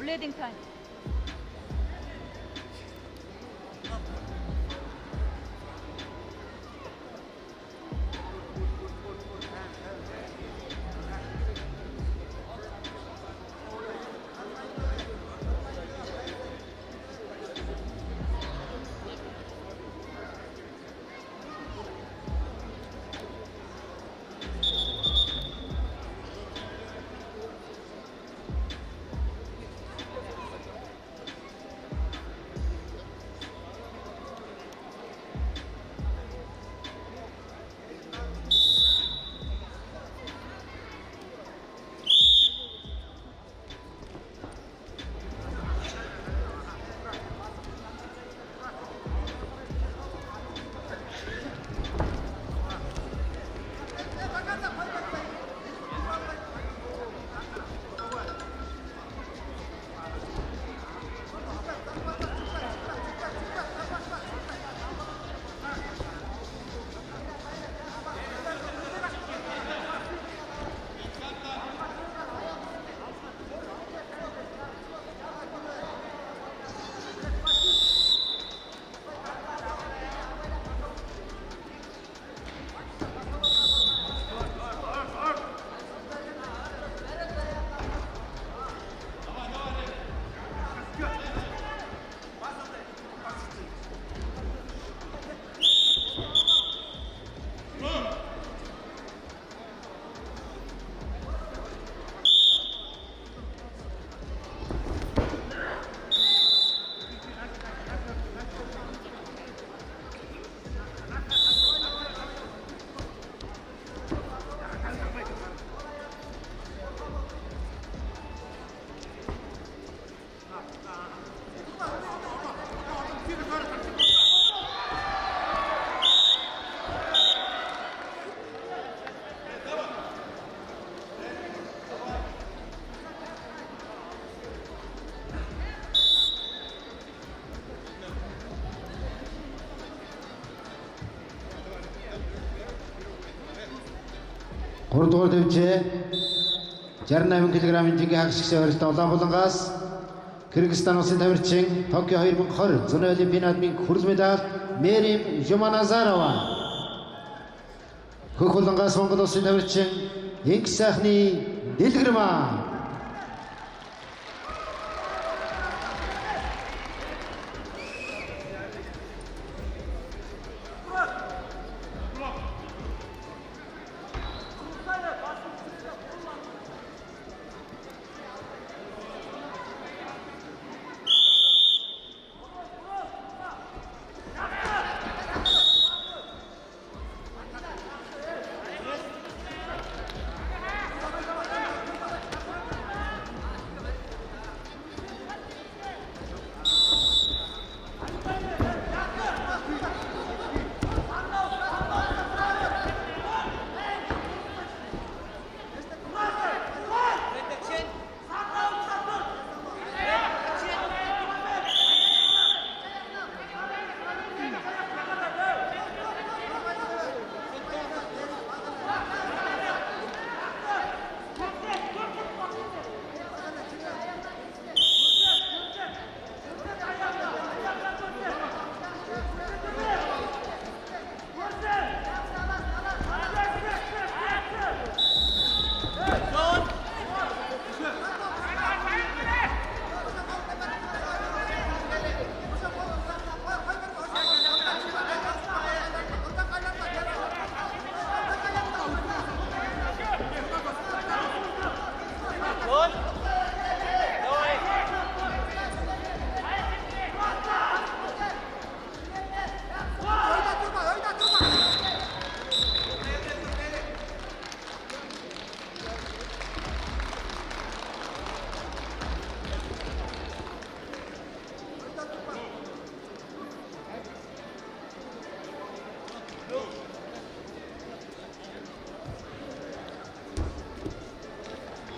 블레딩 타임. Гуравдугаар төвчээ 68 кг-ийн жинхэнэ хагшигчдын хоригт Улаанбулангаас Кыргызстан улсын тамирчин Токио 2020 зуны олимпийн наадмын хүрэл медаль Мерим Жуманазарова. Хөх Улангаас Монгол улсын тамирчин Инх сайхны Дэлгэрмаа.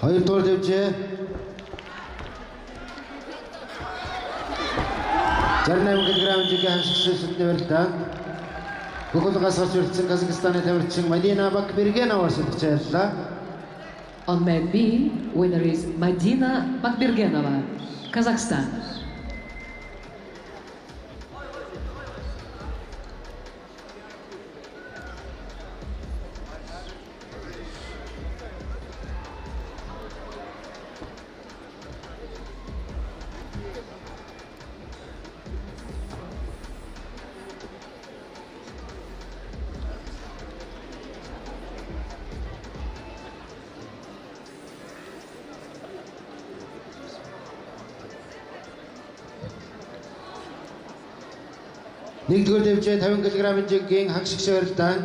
2дугаар дэвжээ 68 кг хэмжээгийн хагшигчдын сүлдээ барилдаанд Хөхөлгөөс орж ирсэн Казахстаны тамирчин Мадина Бакбергена өрсөлдөж байлаа. On mat B, winner is Madina Bakbirgenova, Kazakhstan. Нэгдүгээр дэвжээ 50 кг хэмжээгийн хагшигч барилдаанд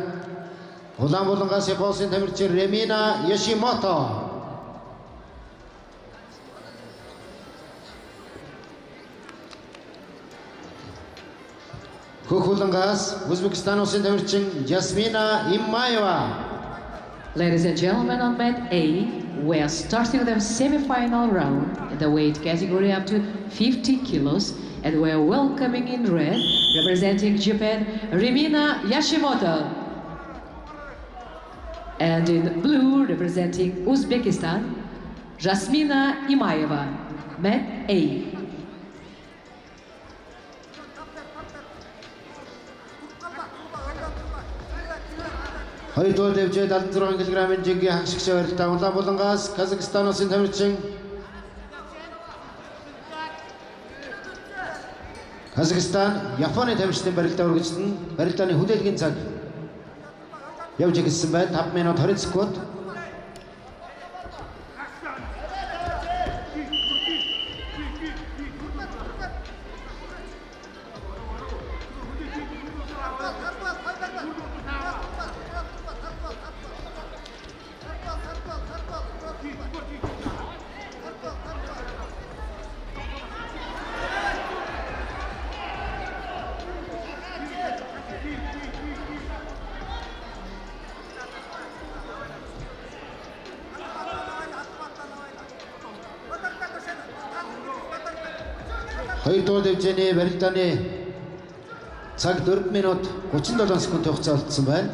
Улаанбаатараас Японы тамирчин Ремина Яшимото. Хөхөлгөөс Узбекистан улсын тамирчин Жасмина Иммаева. Ladies and gentlemen, on mat A, we are starting the semi-final round in the weight category up to 50 kilos, and we are welcoming in red, representing Japan, Remina Yashimoto. And in blue, representing Uzbekistan, Jasmina Imayeva, mat A. Хоёрдугаар дэвжээ 76 кг хэмжээгийн хагшигч барилдаанд Улаанбаатараас Казахстан улсын тамирчин Казахстан Японы тамирчдын барилдаа үргэлжлэн барилдааны хүлээлгийн цаг явж эхэлсэн байна. 5 минут 20 секунд. Хоёрдугаар дэвжээний барилдааны цаг 4 минут 37 секунд хугацаа болцсон байна.